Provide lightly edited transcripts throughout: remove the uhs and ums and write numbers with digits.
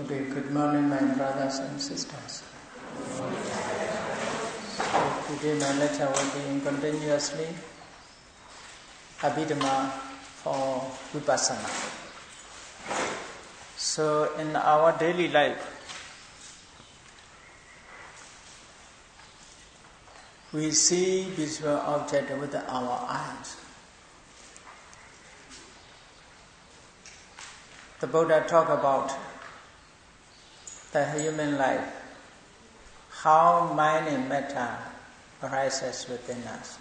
Okay, good morning, my brothers and sisters. So today my lecture will be continuously Abhidhamma for Vipassanā. So in our daily life, we see visual object with our eyes. The Buddha talked about the human life, how mind and matter arises within us,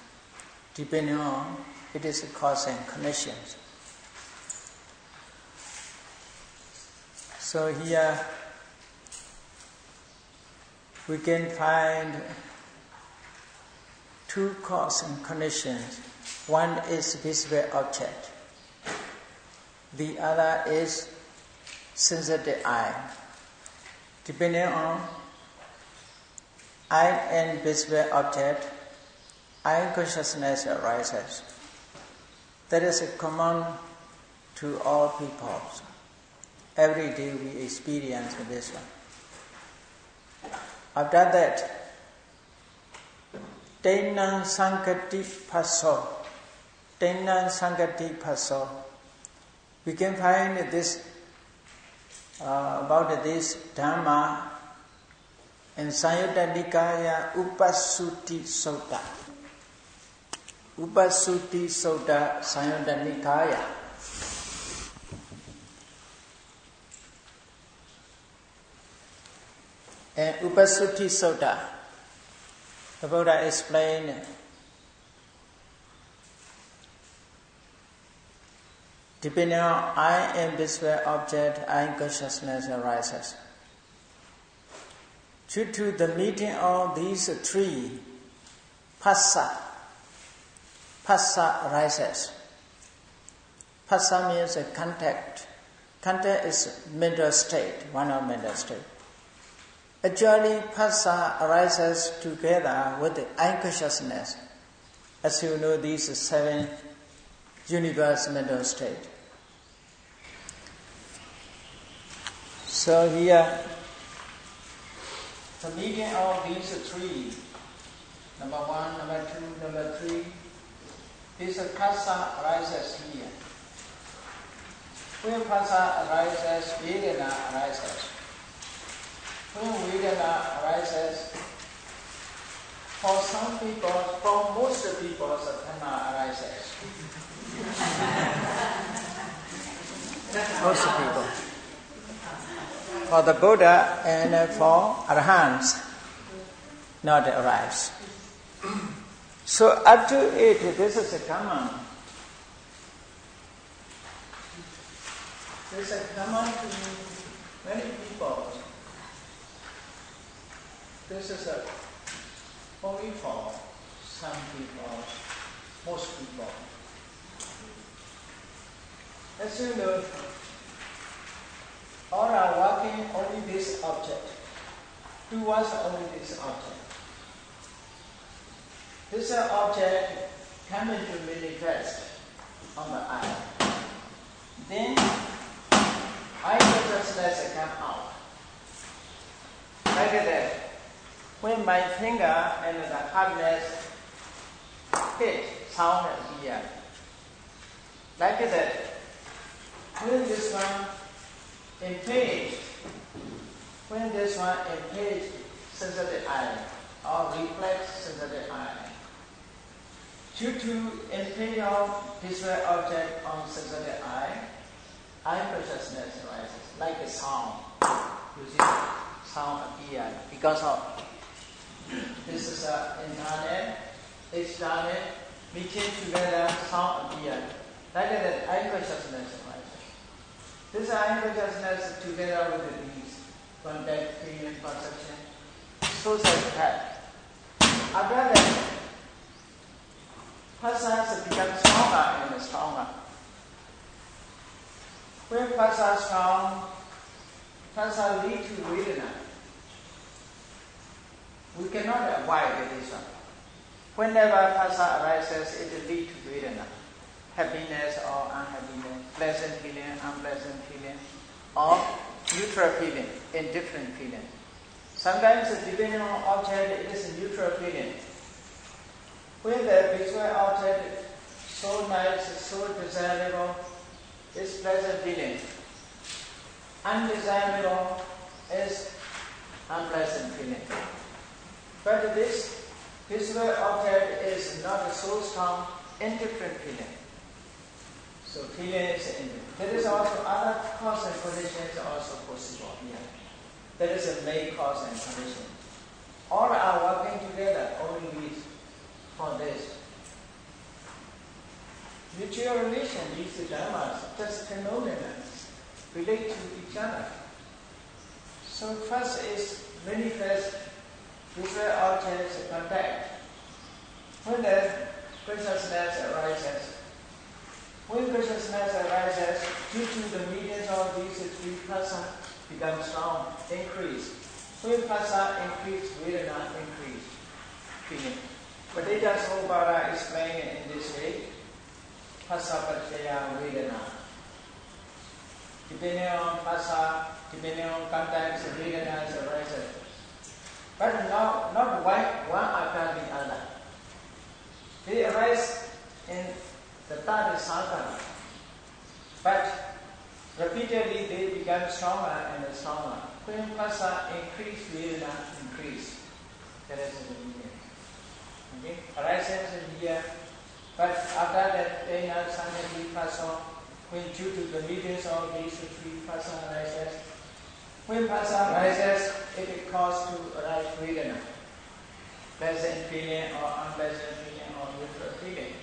depending on it is causing conditions. So here we can find two causing conditions. One is visible object. The other is sensitive eye. Depending on eye and visible object, eye consciousness arises. That is common to all people. Every day we experience this one. After that, Tenang Sankati Paso. Tenang Sankati Paso. We can find this about this Dhamma in Samyutta Nikaya Upasuti Sutta. Upasuti Sutta Samyutta Nikaya. And Upasuti Sutta, the Buddha explained depending on eye and visible object, eye consciousness arises. Due to the meeting of these three, Phassa arises. Phassa means a contact. Contact is mental state, one of mental state. Actually, Phassa arises together with the eye consciousness. As you know, these 7 universe mental state. So here, the meeting of these three, number 1, number 2, number 3, this Phassa arises here. When Phassa arises, Vedana arises. When Vedana arises, for some people, for most people, Dhamma arises. Most people. For the Buddha and for Arahants, not arise. So up to it, this is a common. This is common to many people. This is only for some people, most people. As you know, all are working only this object. Towards only this object. This object coming to manifest on the eye. Then eye consciousness come out. Like that. When my finger and the hardness hit sound here. Like that. When this one impinged, when this one impinged sensitive eye or reflex sensitive eye, due to impinging of visual object on sensitive eye consciousness arises, like a sound. You see, sound appear because of this is internal, external, meeting together, sound appear. Like that, eye consciousness arises. This eye consciousness together with these contact, feeling, perception, so that after that, Phassa becomes stronger and stronger. When Phassa is strong, Phassa lead to Vedana. We cannot avoid this one. Whenever Phassa arises, it leads to Vedana. Happiness or unhappiness, pleasant feeling, unpleasant feeling, or neutral feeling, indifferent feeling. Sometimes, depending on object, it is a neutral feeling. When the visual object is so nice, so desirable, it's pleasant feeling. Undesirable is unpleasant feeling. But this visual object is not so strong, indifferent feeling. So feeling is indifferent. There is also other cause and conditions also possible here. There is a main cause and condition. All are working together only for this. Mutual relation, these dharmas, just phenomena, relate to each other. So first is manifest visual objects contact. When the consciousness arises, due to the medium of these three phasa become strong, increase. When phasa increase, Vedana increase, feeling. But Vipassanā explain it in this way. Phasa paccaya Vedana. Depending on phasa, depending on contacts, Vedana arises. But not one after the other. They arise in the third sankara. But repeatedly they become stronger and stronger. When phasa increase, Vedana increase. That is the meaning. Okay? Arises in here. But after that, they now suddenly phasa, when due to the mediums of these three phasa arises. When phasa arises, it is caused to arise Vedana. Pleasant feeling or unpleasant feeling or neutral feeling.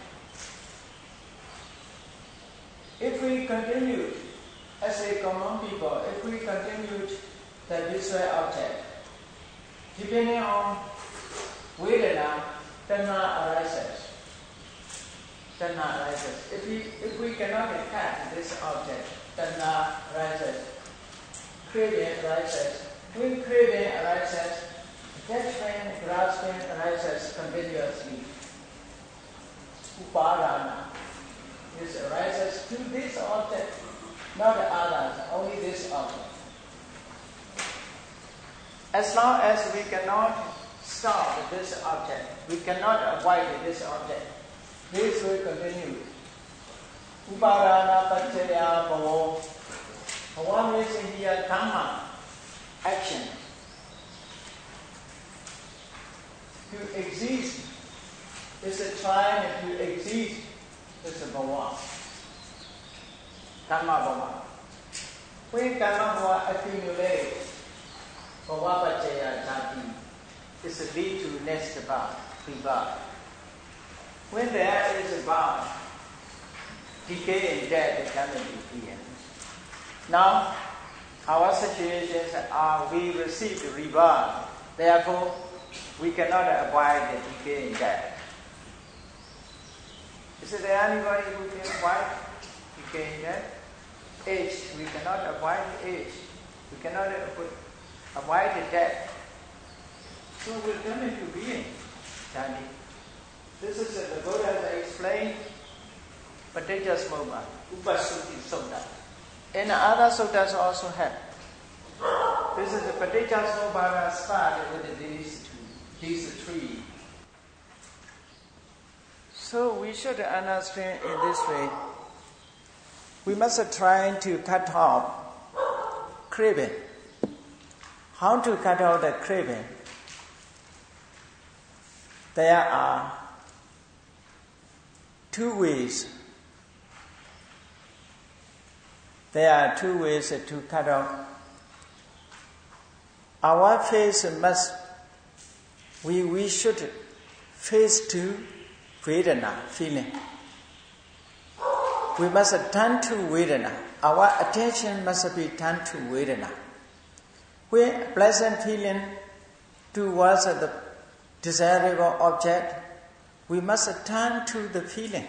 If we continue, as a common people, if we continue the visual object, depending on Vedana, Tanha arises. If we cannot catch this object, Tanha arises. Craving arises. When craving arises, attachment, grasping arises continuously. Upadana. This arises to this object, not the others, only this object. As long as we cannot stop this object, we cannot avoid this object, this will continue. Upadana paccaya bhava. Bhava means in here dhamma, action. To exist is a trying to exist is a bhava. Dhamma bhava. When karma bhava accumulates, bhava paccaya jati is a lead to next birth. When there is a birth, decay and death cannot be here. Now, our situations are we receive the rebirth. Therefore, we cannot avoid the decay and death. Is there anybody who can avoid decay and death? Age, we cannot avoid age. We cannot avoid the death. So we come into being. This is the Buddha has explained Paticca Sutta. And other suttas also have. This is the Paticca started with these three. So we should understand in this way. We must try to cut off craving. How to cut off the craving? There are two ways. There are two ways to cut off. Our face we should face to Vedana, feeling. We must turn to Vedana. Our attention must be turned to Vedana. When pleasant feeling towards the desirable object, we must turn to the feeling,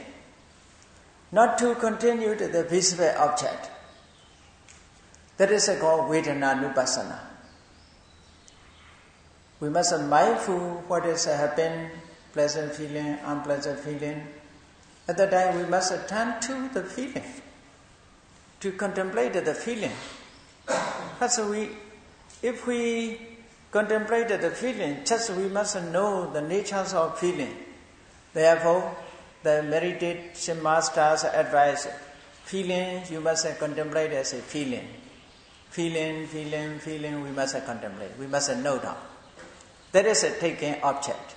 not to continue the visible object. That is called Vedana-Nupassana. We must be mindful what has happened, pleasant feeling, unpleasant feeling. At that time, we must turn to the feeling, to contemplate the feeling. Because if we contemplate the feeling, just we must know the natures of feeling. Therefore, the meditation masters advise, feeling you must contemplate as a feeling. Feeling, we must contemplate. We must know down. That is a taking object.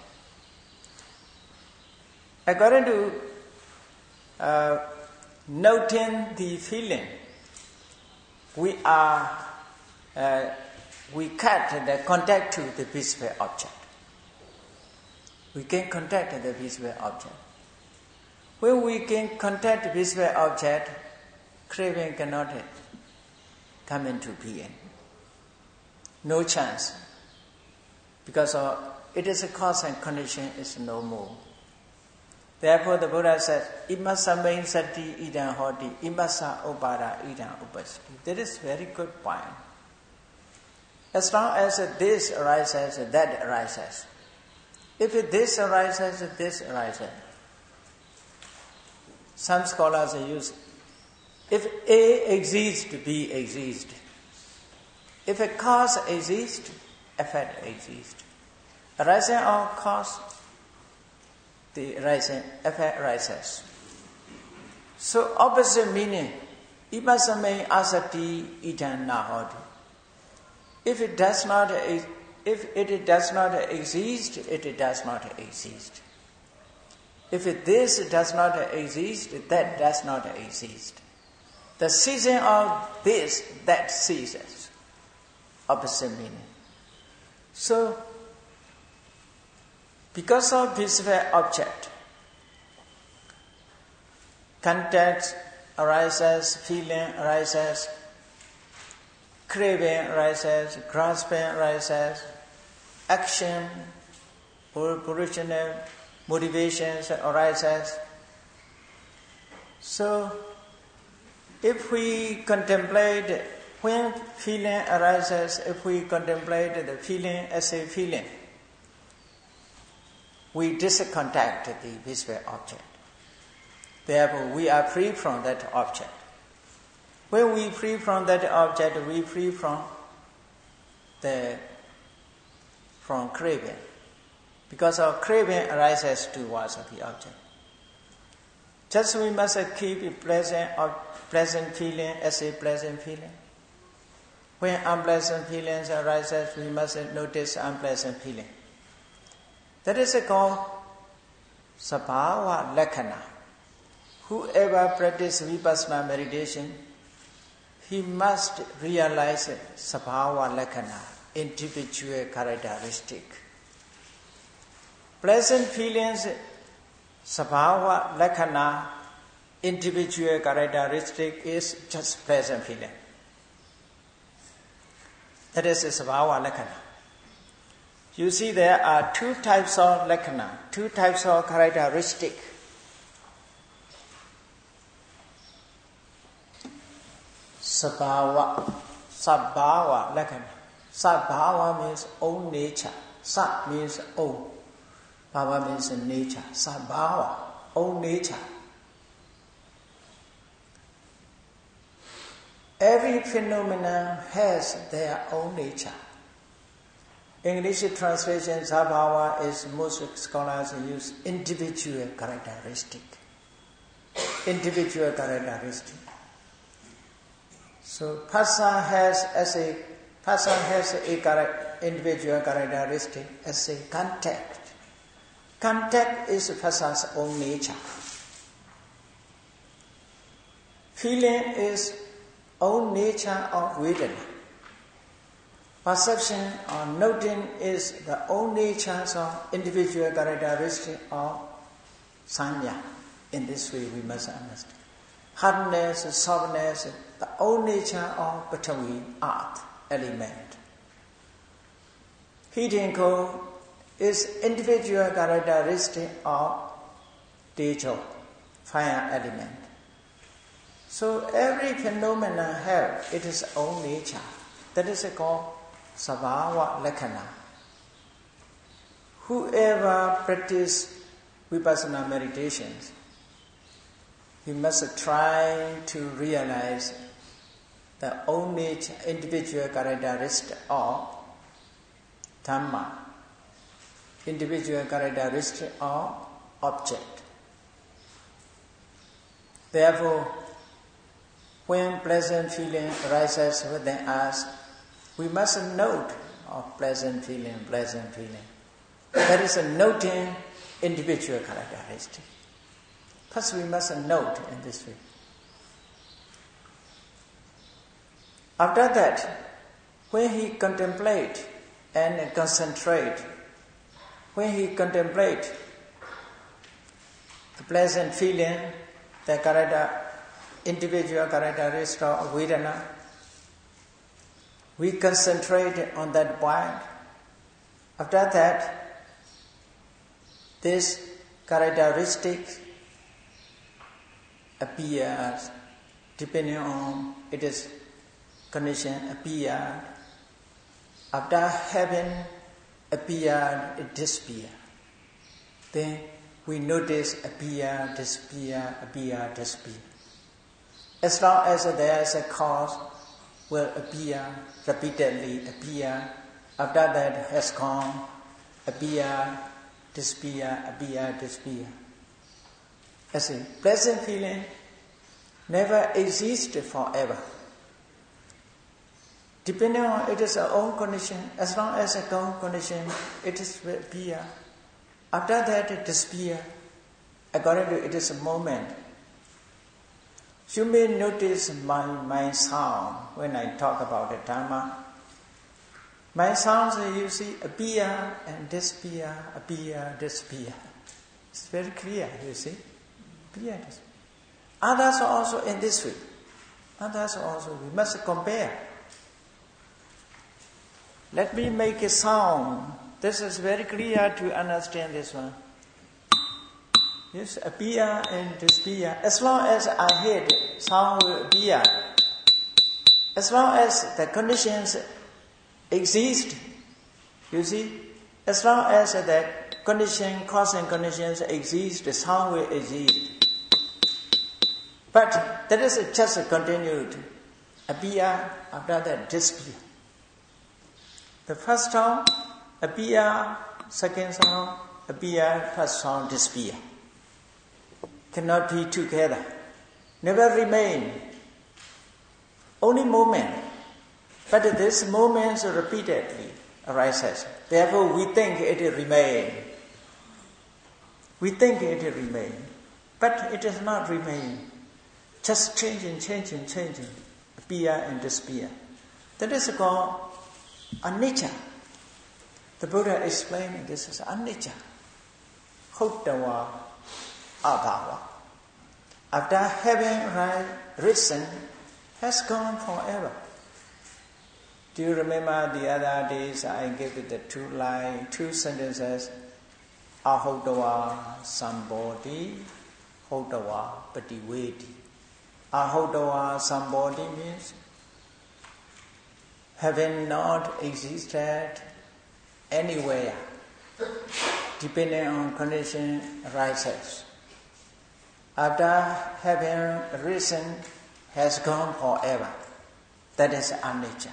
According to noting the feeling, we cut the contact to the visible object. We can contact the visible object. When we can contact the visible object, craving cannot come into being. No chance. Because it is a cause and condition is no more. Therefore the Buddha says, Imasa main sati idam hoti, imasa upada idam upasati. That is very good point. As long as this arises, that arises. If this arises, this arises. Some scholars use, if A exists, B exists. If a cause exists, effect exists. Arising of cause, the rising effect rises. So opposite meaning, imasame asati idam nahoti. If it does not exist, it does not exist. If this does not exist, that does not exist. The ceasing of this, that ceases. Opposite meaning. So, because of visible object, contact arises, feeling arises, craving arises, grasping arises, action, original motivations arises. So, if we contemplate, when feeling arises, if we contemplate the feeling as a feeling, we discontact the visible object. Therefore, we are free from that object. When we free from that object, we free from craving. Because our craving arises towards the object. Just we must keep a pleasant feeling as a pleasant feeling. When unpleasant feelings arises, we must notice unpleasant feeling. That is called sabhava lakkhana. Whoever practices Vipassanā meditation, he must realize sabhava lakkhana, individual characteristic. Pleasant feelings, sabhava lakkhana, individual characteristic is just pleasant feeling. That is sabhava lakkhana. You see, there are two types of lakkhana, two types of characteristic. Sabhava lakkhana. Sabhava means own nature. Sat means own. Bhava means nature. Sabhava, own nature. Every phenomenon has their own nature. English translation sabhava is most scholars use individual characteristic. Individual characteristic. So phassa has a individual characteristic as a contact. Contact is phassa's own nature. Feeling is own nature of Vedana. Perception or noting is the own natures of individual characteristic of sanya. In this way we must understand. Hardness, softness, the own nature of Patavi, earth, element. Heat and cold is individual characteristic of Tejo, fire element. So every phenomenon has its own nature. That is called sabhava lakkhana. Whoever practices Vipassanā meditations, he must try to realize the own nature, individual characteristic of Dhamma, individual characteristic of object. Therefore, when pleasant feeling arises within us, we must note pleasant feeling. That is a noting individual characteristic. First we must note in this way. After that, when he contemplate and concentrate, when he contemplate the pleasant feeling, the individual characteristic of Vedana, we concentrate on that point. After that, this characteristic appears, depending on its condition, appeared. After having appeared, it disappears. Then we notice appear, disappear, appear, disappear. As long as there is a cause, will appear, repeatedly appear. After that has gone, appear, disappear, appear, disappear. As a pleasant feeling never exists forever. Depending on its own condition, as long as its own condition, it is will appear. After that it disappears, according to its moment. You may notice my sound when I talk about the Dhamma. My sounds, you see, appear and disappear, appear, disappear. It's very clear, you see. Appear, disappear. Others are also in this way. Others also, we must compare. Let me make a sound. This is very clear to understand this one. Yes, appear and disappear. As long as I hear it, sound will appear. As long as the conditions exist, you see, as long as the condition, causing conditions exist, the sound will exist. But that is just continued. Appear, after that disappear. The first sound appear, second sound appear, first sound disappear. Cannot be together. Never remain. Only moment. But this moment repeatedly arises. Therefore we think it will remain. We think it will remain. But it does not remain. Just changing. Appear and disappear. That is called anicca. The Buddha explained this is anicca. Hotawa abhava. After having risen, has gone forever. Do you remember the other days I gave you the two sentences? Ahotawa sambodhi, hotawa pativedi. Ahotawa sambodhi means having not existed anywhere, depending on condition arises. After having risen, has gone forever. That is anicca.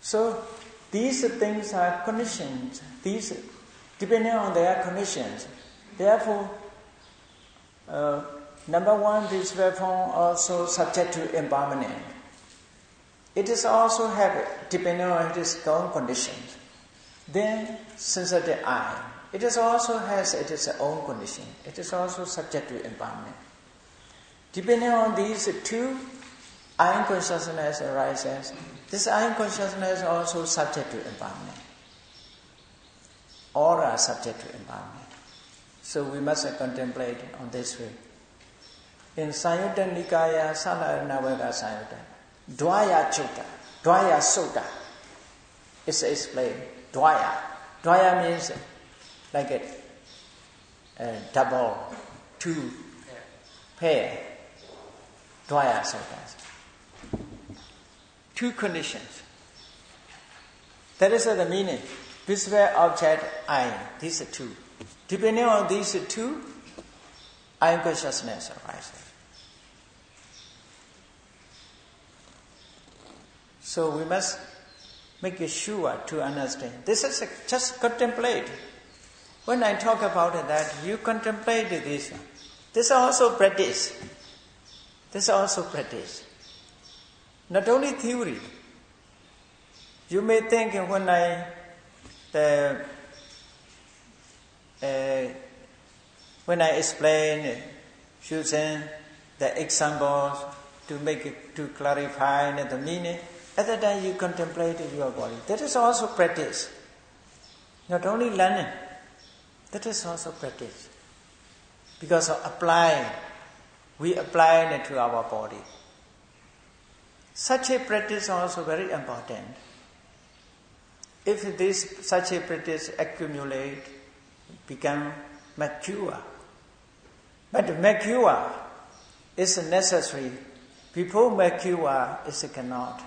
So these things are conditions. These, depending on their conditions. Therefore, number one, this form also subject to impermanence. It is also habit, depending on its own conditions. Then, sensitive eye. It is also has its own condition. It is also subject to impermanence. Depending on these two, eye consciousness arises. This eye consciousness is also subject to impermanence. All are subject to impermanence. So we must contemplate on this way. In Sayutta Nikaya, Salarnavaka Sayutta, Dvaya Chutta, Dvaya Sutta is explained. Dvaya. Dvaya means like a double, two pair. Dvaya Sutta. Two conditions. That is the meaning. Visible object, eye. These are two. Depending on these two, eye consciousness arises. So we must make it sure to understand. This is just contemplate. When I talk about that, you contemplate this. This is also practice. This is also practice. Not only theory. You may think when I explain using the examples to clarify the meaning, at that time you contemplate your body. That is also practice. Not only learning, that is also practice. Because of we apply it to our body. Such a practice is also very important. If such a practice accumulate, become mature. But mature is necessary. Before mature, it cannot.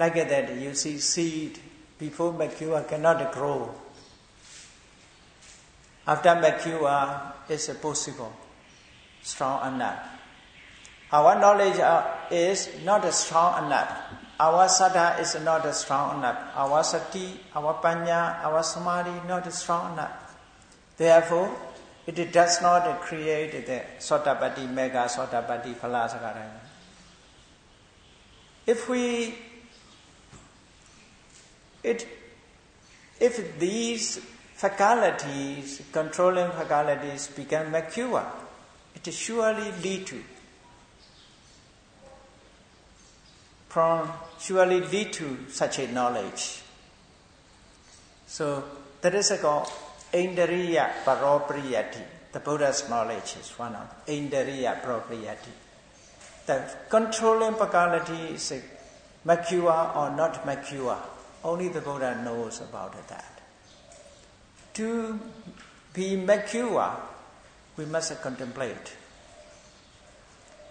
Like that, you see seed, before mature cannot grow. After mature, it's possible, strong enough. Our knowledge is not strong enough. Our saddha is not strong enough. Our sati, our panya, our samadhi not strong enough. Therefore, it does not create the sotapatti, mega sotapatti, phalasakara. If these faculties, controlling faculties, become mature, it surely lead to such a knowledge. So that is called Indriya Paropriyati. The Buddha's knowledge is one of Indriya Paropriyati. The controlling faculty is mature or not mature. Only the Buddha knows about that. To be mature, we must contemplate.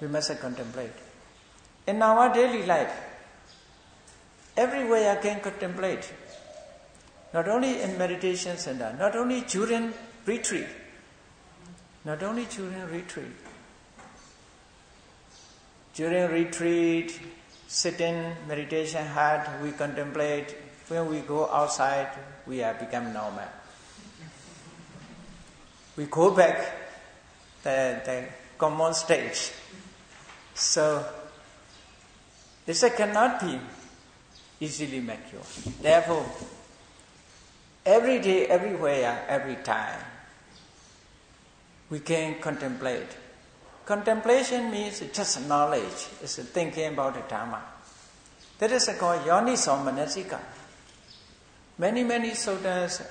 We must contemplate. In our daily life, everywhere I can contemplate. Not only in meditation center, not only during retreat. Not only during retreat. During retreat, sitting, meditation hut, we contemplate. When we go outside, we have become normal. We go back the common stage. So, this cannot be easily mature. Therefore, every day, everywhere, every time, we can contemplate. Contemplation means just knowledge. It's thinking about the Dhamma. That is called Yoniso Manasika. Many suttas,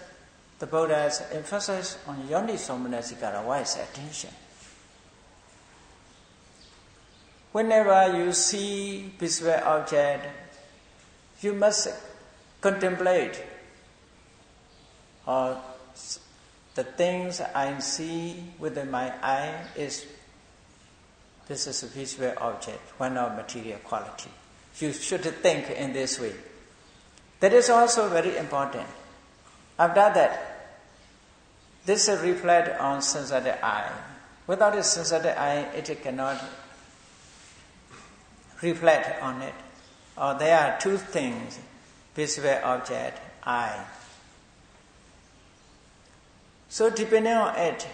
the Buddha's emphasis on Yoniso Manasika, wise attention. Whenever you see visual object, you must contemplate or the things I see with my eye this is a visual object, one of material quality. You should think in this way. That is also very important. After that, this reflects on sensitive eye. Without a sensitive eye, it cannot reflect on it. Or there are two things, visual object, eye. So depending on it,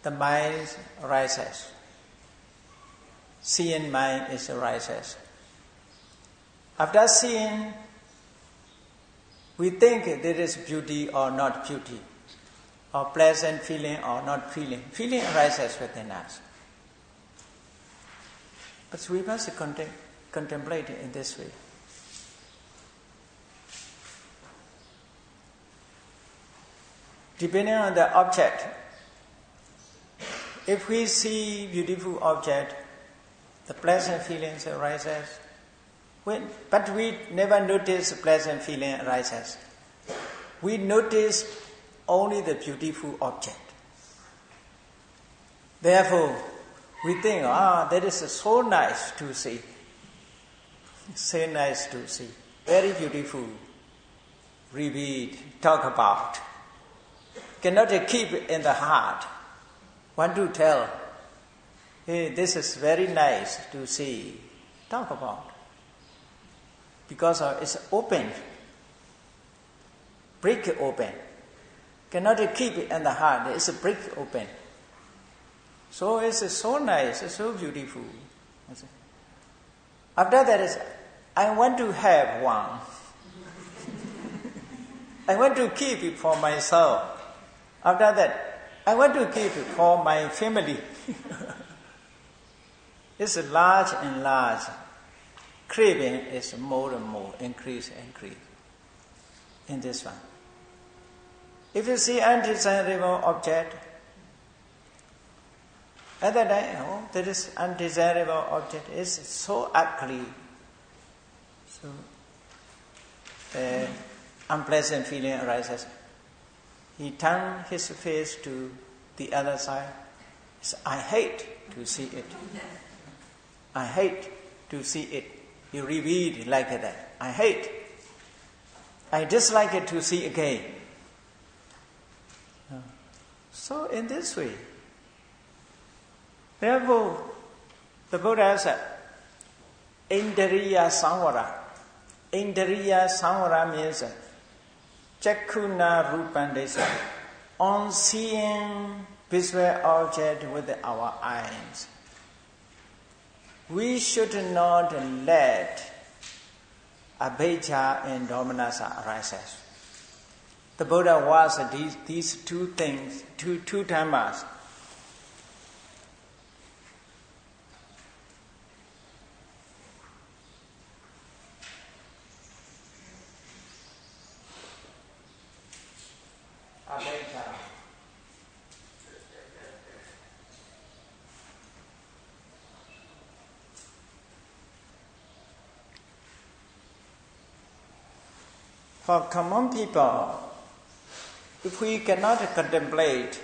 the mind arises. Seeing mind arises. After seeing, we think there is beauty or not beauty, or pleasant feeling or not feeling. Feeling arises within us. But we must contemplate it in this way. Depending on the object, if we see beautiful object, the pleasant feelings arises. But we never notice pleasant feeling arises. We notice only the beautiful object. Therefore, we think, that is so nice to see. So nice to see. Very beautiful. Repeat, talk about. Cannot keep in the heart. Want to tell, hey, this is very nice to see. Talk about. because it's open. Break open. Cannot keep it in the heart. It's a break open. So it's so nice, it's so beautiful. After that I want to have one. I want to keep it for myself. After that, I want to keep it for my family. It's large and large. Craving is more and more, increase in this one. If you see undesirable object, at that time, there is undesirable object. It's so ugly. So, unpleasant feeling arises. He turned his face to the other side. He said, I hate to see it. I hate to see it. He repeated like that. I hate. I dislike it to see again. So in this way, therefore, the Buddha said, Indriya Samvara. Indriya Samvara means Chakkhuna Rupandesa, on seeing visual object with our eyes. We should not let Abhidhamma and Domanassa arises. The Buddha was these two things, two dhammas. Abhidhamma. For common people, if we cannot contemplate,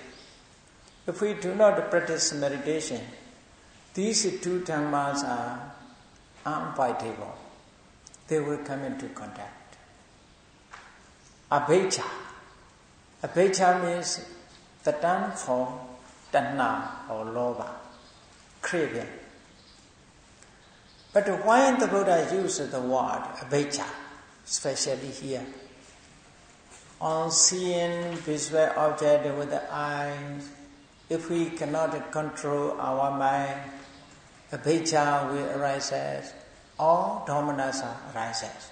if we do not practice meditation, these two dhammas are unavoidable. They will come into contact. Abhidhamma. Abhidhamma means the term for tanha or lobha, craving. But why the Buddha used the word abhidhamma, especially here? On seeing visual object with the eyes, if we cannot control our mind, abhidhamma will arise, or domanassa arises.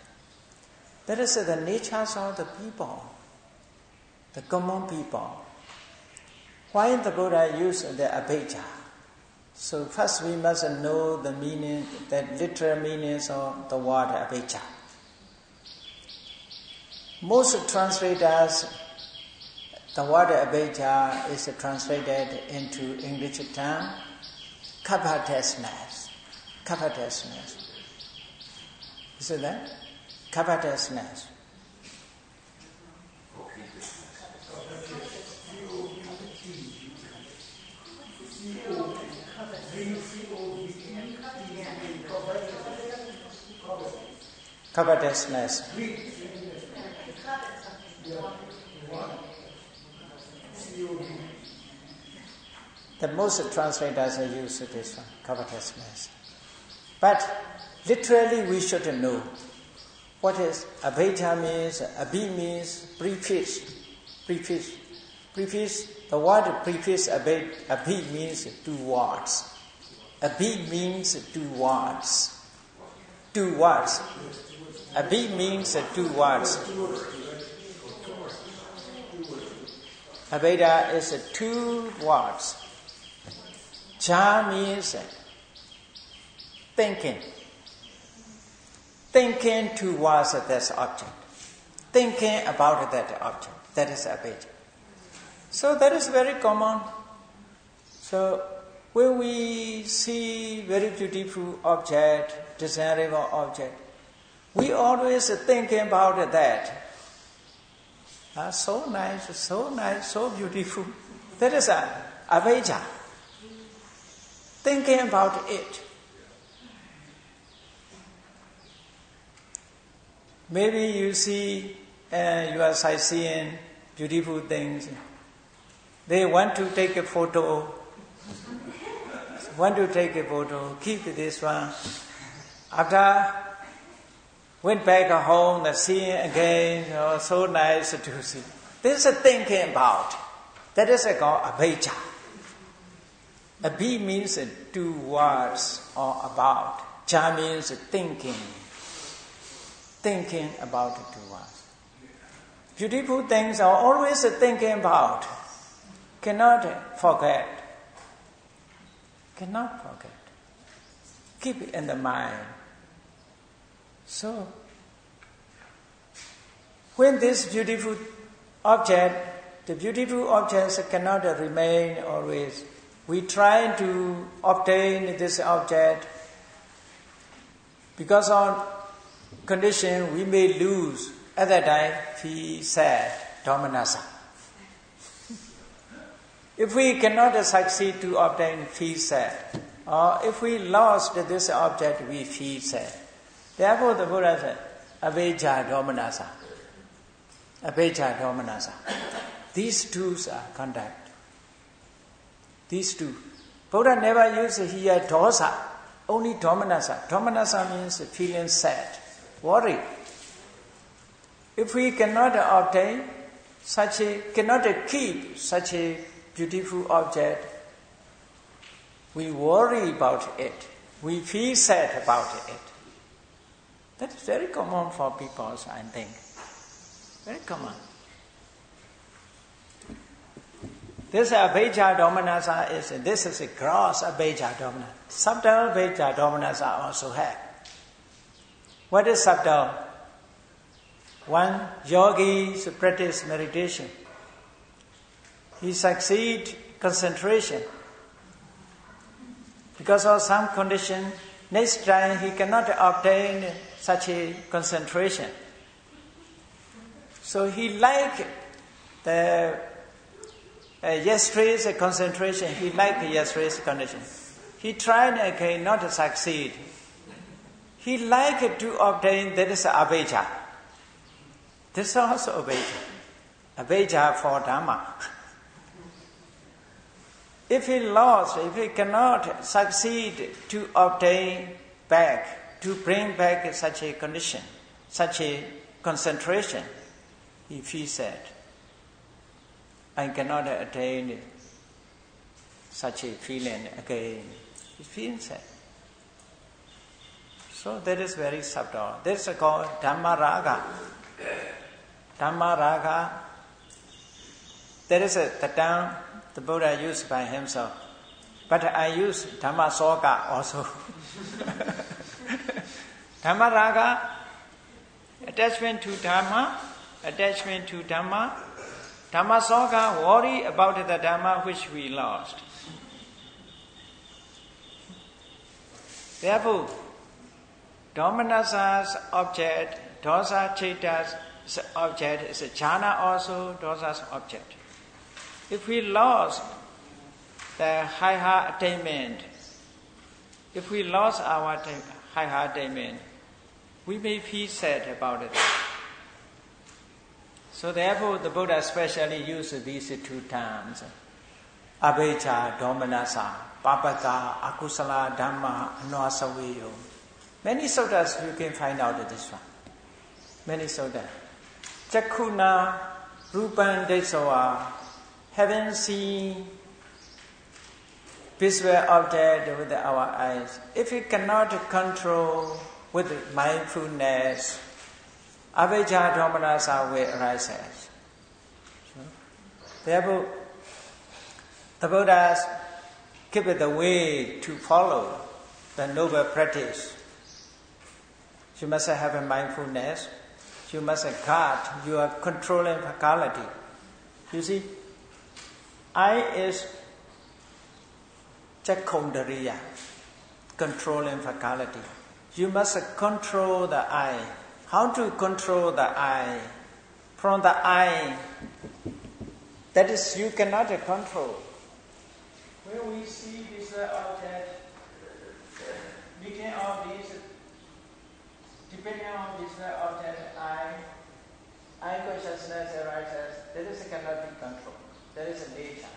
That is the natures of the people, the common people. Why the Buddha used the abhidhamma? So first we must know the meaning, the literal meanings of the word abhidhamma. Most translators, the word abhidhamma is translated into English term covetousness. Covetousness. Is it that? Covetousness. Covetousness. The most translators use this one, covetousness. But literally we should know what is abhidhamma means. Abhi means preface. Preface. Preface. The word preface abhi means two words. Abhi means two words. Two words. Abhi means two words. Abhidhamma is two words. Cha means thinking. Thinking towards that object. Thinking about that object. That is abhidhamma. So that is very common. So when we see very beautiful object, desirable object, we always thinking about that. So nice, so beautiful. That is abhidhamma. Thinking about it. Maybe you see, you are sightseeing beautiful things. They want to take a photo. Keep this one. After Went back home, seeing again, so nice to see. This is thinking about. That is called abhijja. Abhi means towards or about. Ja means thinking. Thinking about towards. Beautiful things are always thinking about. Cannot forget. Cannot forget. Keep it in the mind. So, when this beautiful object, the beautiful objects cannot remain always. We try to obtain this object. Because of condition, we may lose. At that time, feel sad, dominasa. If we cannot succeed to obtain, feel sad. Or if we lost this object, we feel sad. Therefore, the Buddha said, avijja domanasa. Avijja domanasa. These two are contact. These two. Buddha never used here dosa, only domanasa. Domanasa means feeling sad, worry. If we cannot obtain cannot keep such a beautiful object, we worry about it. We feel sad about it. That is very common for people, I think. Very common. This avijja domanasa is a gross avijja domanasa. Subtle avijja domanasa also have. What is subtle? One yogi practice meditation. He succeeds concentration. Because of some condition, next time he cannot obtain such a concentration. So he like the yesterday's concentration. He like yesterday's condition. He tried again not to succeed. He like to obtain that is avijja. This is also avijja. Avijja for Dhamma. If he lost, if he cannot succeed to obtain back, to bring back such a condition, such a concentration, he feels sad. I cannot attain such a feeling again. He feels sad. So that is very subtle. This is called Dhamma raga. Dhamma raga. There is the term the Buddha used by himself. But I use Dhamma soga also. Dhamma raga, attachment to Dhamma, attachment to Dhamma. Dhamma soga, worry about the Dhamma which we lost. Therefore, Domanasa's object, Dosa Cheta's object is a jhana also, Dosa's object. If we lost the higher attainment, if we lost our higher attainment, we may feel sad about it. So therefore the Buddha especially used these two terms. Avijja, domanasa, papaka, akusala, dhamma, anasaveyo. Many suttas you can find out this one. Many suttas. Chakkhuna, rupan desawa, having seen visual object with our eyes. If we cannot control with mindfulness, avijja domanasa will arise. Therefore, the Buddhas give it the way to follow the noble practice. You must have a mindfulness. You must guard your controlling faculty. You see, eye is chakkhundariya, controlling faculty. You must control the eye. How to control the eye? From the eye, that is, you cannot control. When we see this object, looking on this, depending on this object, eye consciousness arises. That cannot be controlled. That is a nature.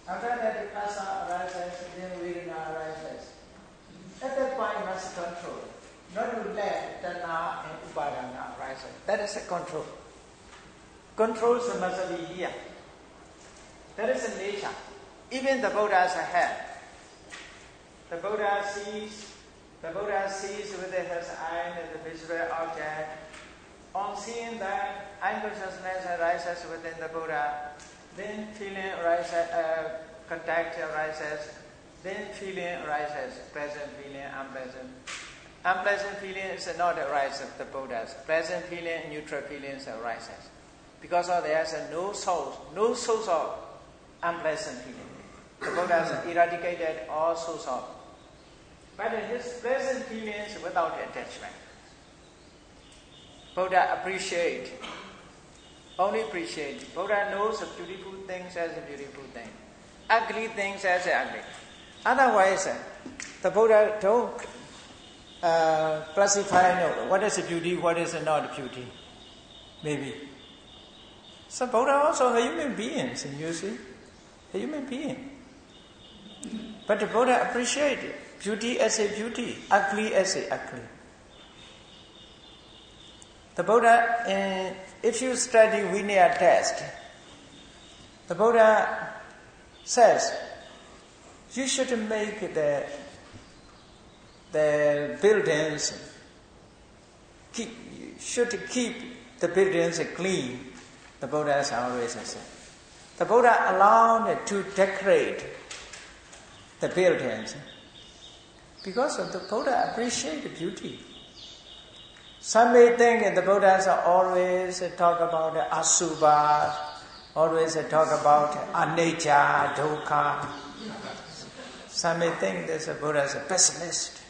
After that, asa arises, then vedana arises. At that point, must control. not to let Tanha and Upadana arise. That is a control. Controls must be here. That is a nature. Even the Buddha's head. The Buddha sees with his eye the visible object. On seeing that, unconsciousness arises within the Buddha. Then feeling arises, contact arises. Then feeling arises, pleasant feeling, unpleasant. Unpleasant feeling is not a rise of the Buddhas. Pleasant feeling, neutral feelings arises. Because of there is no source of unpleasant feeling. The Buddhas eradicated all source of. But his pleasant feelings without attachment. Buddha only appreciate. Buddha knows beautiful things as a beautiful thing. Ugly things as ugly. Otherwise, the Buddha don't classify what is a beauty, what is not beauty. Maybe. So Buddha also a human being, you see. A human being. But the Buddha appreciates beauty as a beauty, ugly as a ugly. The Buddha, if you study Vinaya text, the Buddha says, you should make the buildings, should keep the buildings clean. The Buddha has always said. The Buddha allowed to decorate the buildings because of the Buddha appreciate beauty. Some may think the Buddhas always talk about asubha, always talk about anicca, dukkha. Some may think this Buddha is a pessimist.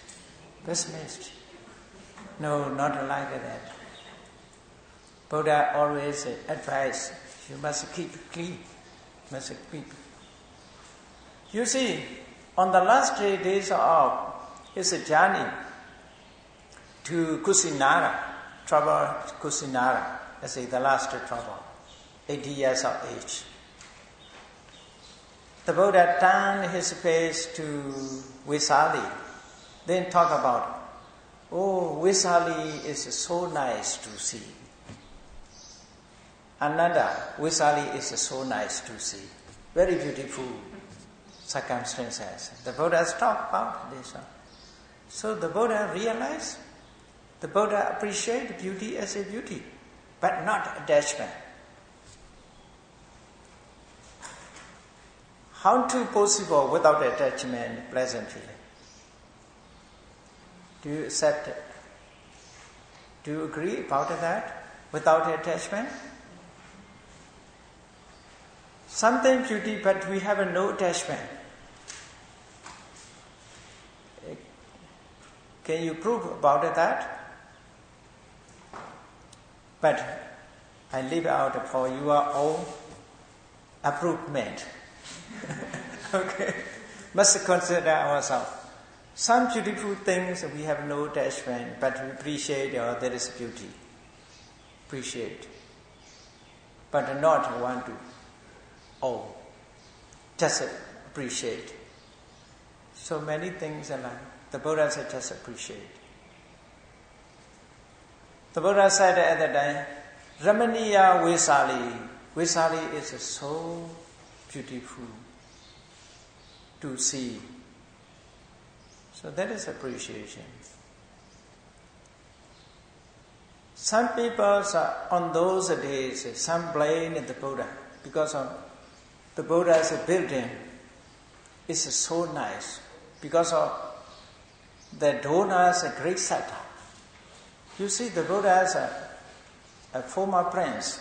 No, not like that. Buddha always advised, you must keep clean. You see, on the last 3 days of his journey to Kusinara, travel Kusinara, let's say the last travel, 80 years of age. The Buddha turned his face to Vesali, then talk about, oh, Vesali is so nice to see. Another, Vesali is so nice to see. Very beautiful circumstances. The Buddha talked about this. So the Buddha realized, the Buddha appreciated beauty as a beauty, but not attachment. How to possible without attachment, pleasant feeling? Do you accept it? Do you agree about that? Without attachment? Something beauty, but we have no attachment. Can you prove about that? But I leave out for your own approvement. Okay, must consider ourselves. Some beautiful things we have no attachment, but we appreciate there is beauty. Appreciate, but not want to. Oh, just appreciate. So many things are like the Buddha said, just appreciate. The Buddha said at the time, Ramaniya Vesali. Vesali is so beautiful to see. So that is appreciation. Some people on those days, some blame the Buddha because of the Buddha's building is so nice because of the donors great setup. You see, the Buddha is a former prince,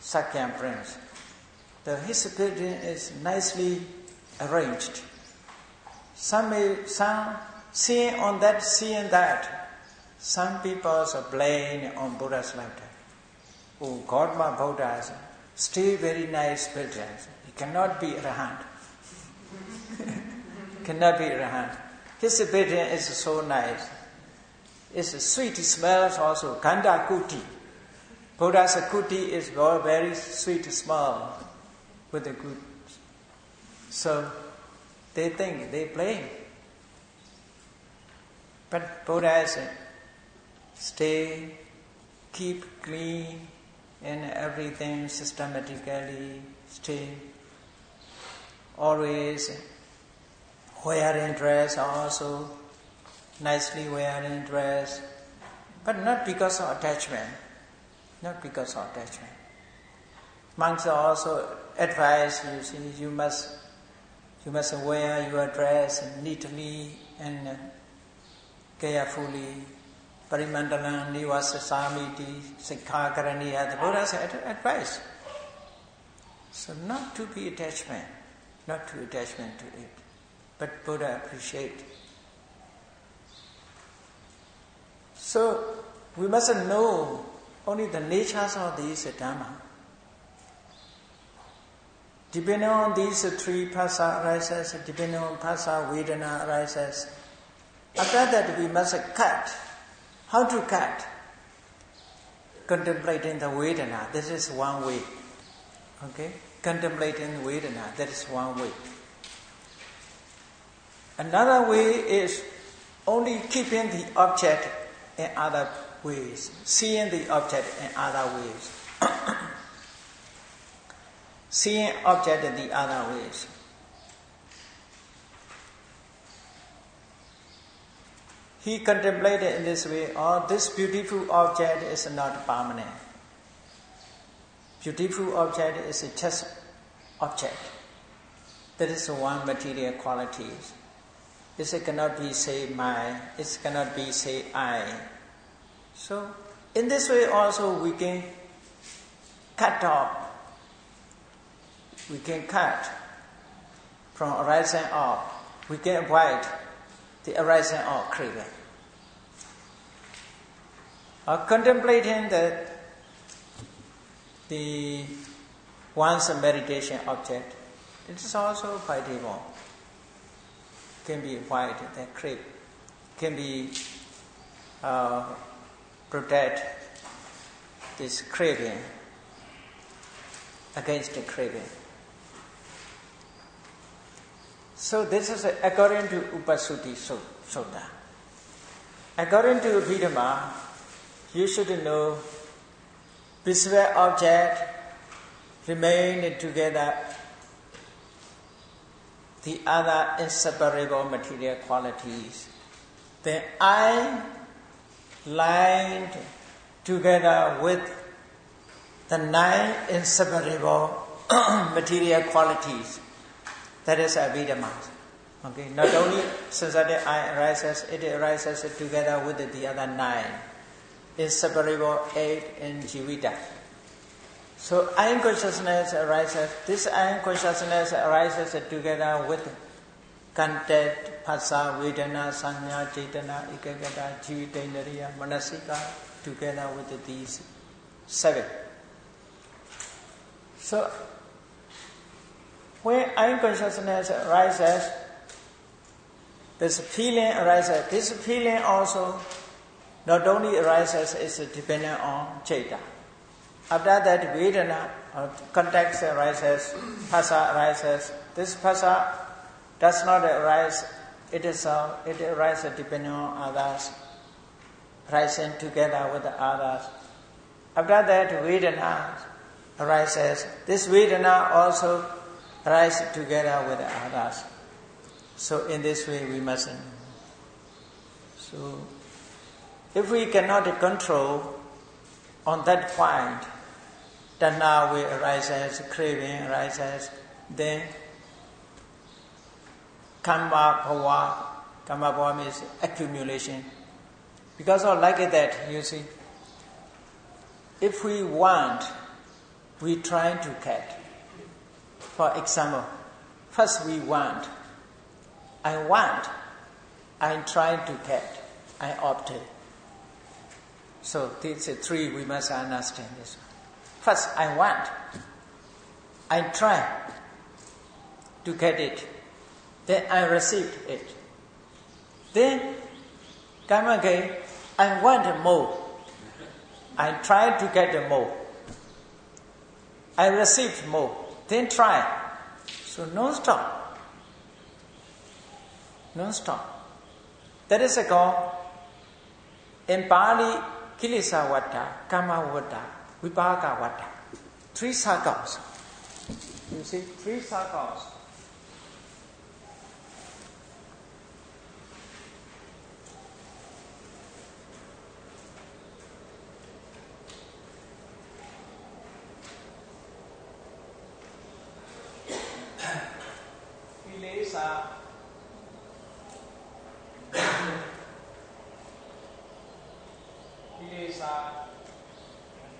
Sakya prince. His building is nicely arranged. Some seeing on that, seeing that. Some people are blame on Buddha's lifetime. Oh, Gautama Buddha still very nice buildings. He cannot be Arahant. Cannot be Arahant. His building is so nice. It's a sweet smells also. Gandha kuti. Buddha's kuti is very sweet smell with a good. So they think, they blame. But Buddha said, stay, keep clean and everything systematically, stay. Always wearing dress also, nicely wearing dress, but not because of attachment. Not because of attachment. Monks also advise you must wear your dress neatly and carefully. Parimandalam nivasa samiti sikha karaniya. The Buddha said advice. So not to be attachment, not to attachment to it, but Buddha appreciate. So we must know only the natures of these Dhamma. Depending on these three phassa arises, depending on phassa vedana arises. After that we must cut. How to cut? Contemplating the vedana, this is one way. Okay? Contemplating vedana, that is one way. Another way is only keeping the object in other ways, seeing the object in other ways. Seeing object in the other ways. He contemplated in this way, this beautiful object is not permanent. Beautiful object is a just object. That is one material quality. It cannot be say mine, it cannot be say I. So, in this way also we can cut off. We can cut from arising of. We can avoid the arising of craving. Contemplating the one's meditation object, it is also quite able. Can be avoid the craving. Can be protect this craving against the craving. So this is according to Upasuti Sutta. According to Abhidhamma, you should know visible object remain together, the other inseparable material qualities. Then I lined together with the 9 inseparable material qualities. That is Abhidhamma. Okay, not only sensitive I arises, it arises together with the other 9. Inseparable 8 in Jivita. So I am consciousness arises, this I am consciousness arises together with contact, phassa, vedana, sanya, cetana, ekagata, jivita, indriya, manasika, together with these 7. So when I am consciousness arises, this feeling arises. This feeling also not only arises, it's dependent on Chaita. After that, Vedana, or context arises, Phassa arises. This Phassa does not arise, it arises depending on others, rising together with the others. After that, Vedana arises. This Vedana also arises together with the others. So in this way we must. So if we cannot control on that point, tanha will arises, craving arises, then karma bhava means accumulation. Because of like that, you see, if we want, we try to get. For example, first we want. I try to get. I obtain. So these 3 we must understand this one. First, I want. I try to get it. Then I received it. Then, come again, I want more. I try to get more. I received more. Then try. So non-stop. Non-stop. That is called In Pali, Kilesa Vata, Kama Vata, Vipaka Vata. 3 circles. You see, 3 circles. Kilesa,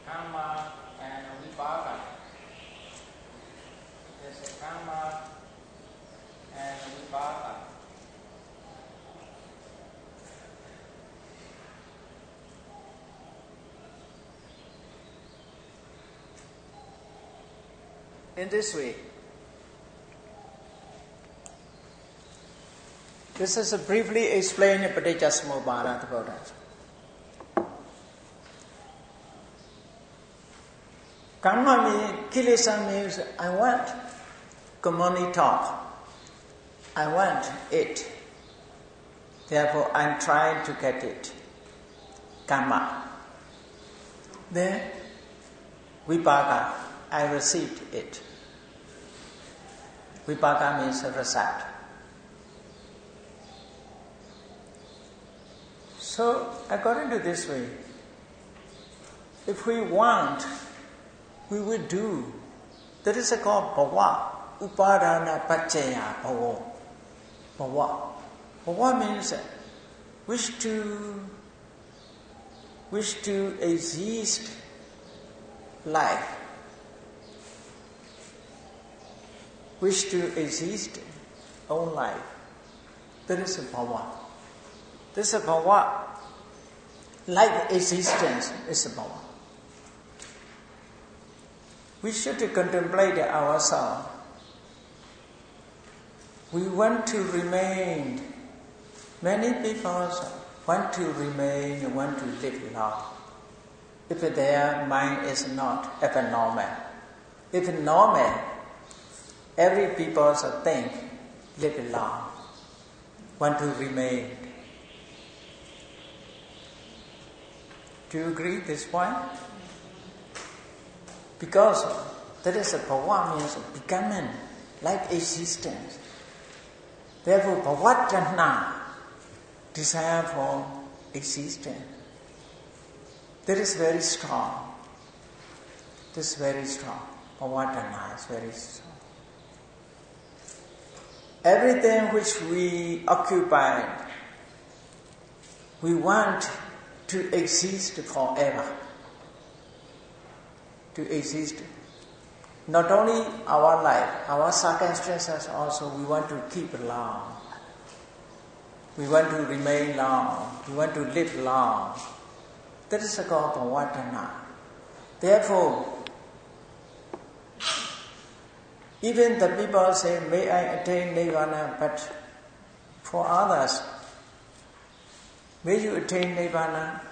Kama, and Vipaka. There's a Kama and Vipaka. In this way, this is briefly explained in Paticcasamuppada about that. Karma means, kilesa means I want commodity talk. I want it. Therefore, I'm trying to get it. Karma. Then, vipaka, I received it. Vipaka means a result. So, according to this way, if we want, we will do. That is called bhava. Upadana paccaya bhava. Bhava. Bhava means wish to exist life. Wish to exist own life. That is a bhava. This is a bhava. Life existence is a bhava. We should contemplate ourselves. We want to remain. Many people want to remain, want to live long. If their mind is not abnormal. If normal, every people think live long, want to remain. Do you agree with this point? Because that is a bhava means becoming, like existence. Therefore, bhavatana, desire for existence. That is very strong. This is very strong. Bhavatana is very strong. Everything which we occupy, we want to exist forever. To exist. Not only our life, our circumstances also, we want to keep long. We want to remain long. We want to live long. That is called bhavatana. Therefore, even the people say, may I attain nirvana, but for others, may you attain nirvana.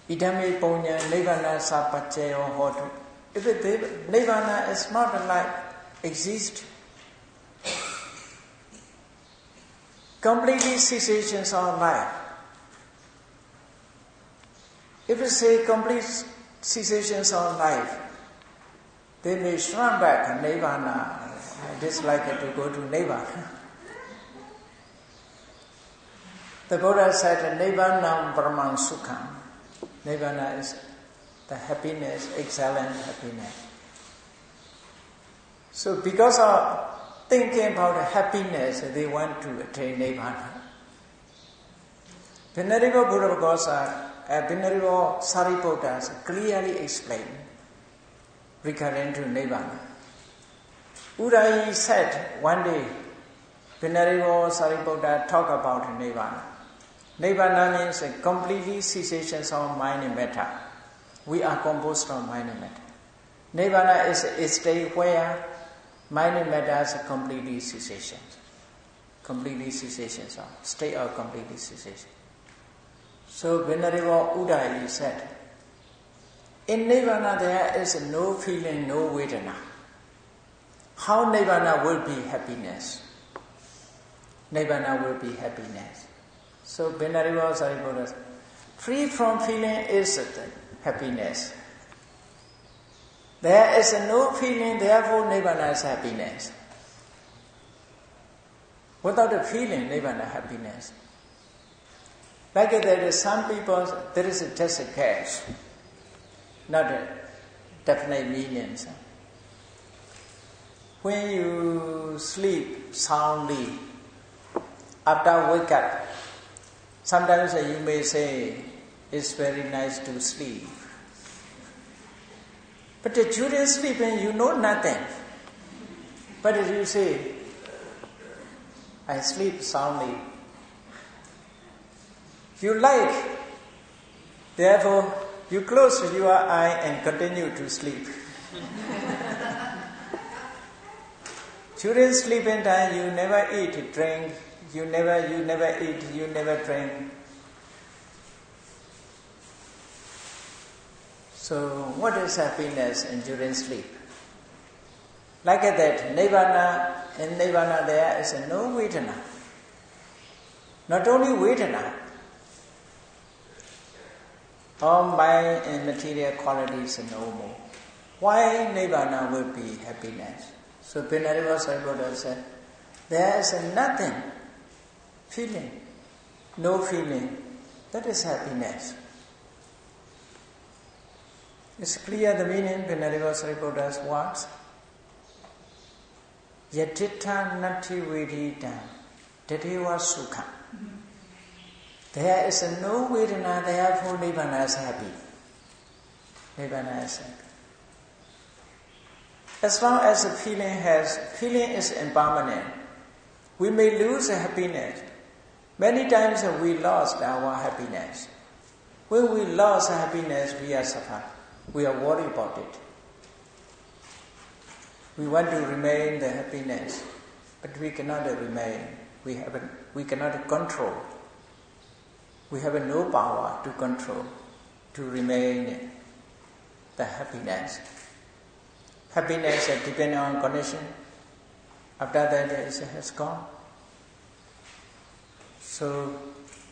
Idame punya nirvana sapaccaya hotu. If nirvana is not like exist, completely cessations of life. If you say complete cessations of life, they may shrunk back nirvana. I dislike to go to nirvana. The Buddha said, nirvana brahman sukham. Nirvana is the happiness, excellent happiness. So because of thinking about happiness, they want to attain nirvana. Venerable Buddha Gosa, Venerable Sariputta clearly explained regarding to nirvana. Udayi said one day, Venerable Sariputta talked about nirvana. Nirvana means a completely cessation of mind and matter. We are composed of mind and matter. Nirvana is a state where mind and matter is completely cessation. Completely cessation of state of completely cessation. So Venerable Udayi said, in Nirvana there is no feeling, no vedana. How Nirvana will be happiness? Nirvana will be happiness. So Venerable Sariputta, free from feeling is happiness. There is no feeling, therefore Nibbana is happiness. Without a feeling, Nibbana happiness. Like there is some people, there is just a cash, not a definite meanings. When you sleep soundly, after wake up, sometimes you may say, it's very nice to sleep. But during sleeping, you know nothing. But as you say, I sleep soundly. You like, therefore, you close your eye and continue to sleep. During sleeping time, you never eat, drink, you never eat, you never drink. So, what is happiness during sleep? Like that, Nibbana, in Nibbana there is no Vedana. Not only Vedana, all mind and material qualities are no more. Why Nibbana will be happiness? So Venerable Sariputta said, there is nothing, feeling, no feeling, that is happiness. It's clear the meaning Venerable Sariputta's words. Yatitha nati vedita, tadeva sukha. There is no Vedana, therefore Nibbana is happy. Nibbana is happy. As long as the feeling is impermanent, we may lose happiness. Many times we lost our happiness. When we lost happiness, we are suffering. We are worried about it. We want to remain the happiness, but we cannot remain. We cannot control. We have no power to control, to remain the happiness. Happiness depends on condition. After that, it has gone. So,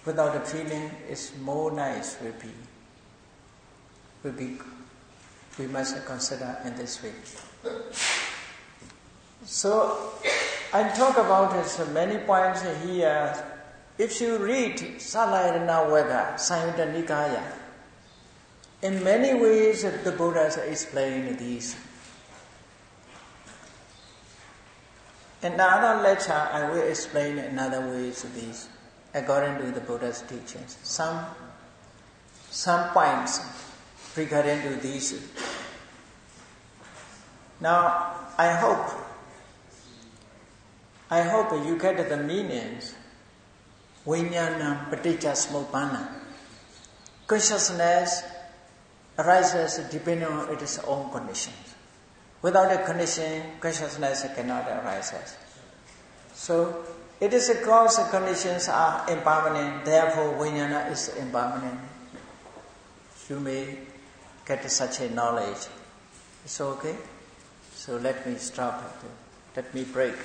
without a feeling, it's more nice. We must consider in this way. So, I talk about many points here. If you read Salayana Veda, Samyutta Nikaya, in many ways the Buddhas explain these. In another lecture, I will explain in other ways these, according to the Buddha's teachings. Some points regarding to these. Now, I hope you get the meanings. Vijnana paticca samuppanna. Consciousness arises depending on its own conditions. Without a condition, consciousness cannot arise. So, it is because the conditions are impermanent, therefore Vijnana is impermanent. You may get such a knowledge. It's okay? So let me stop. Let me break.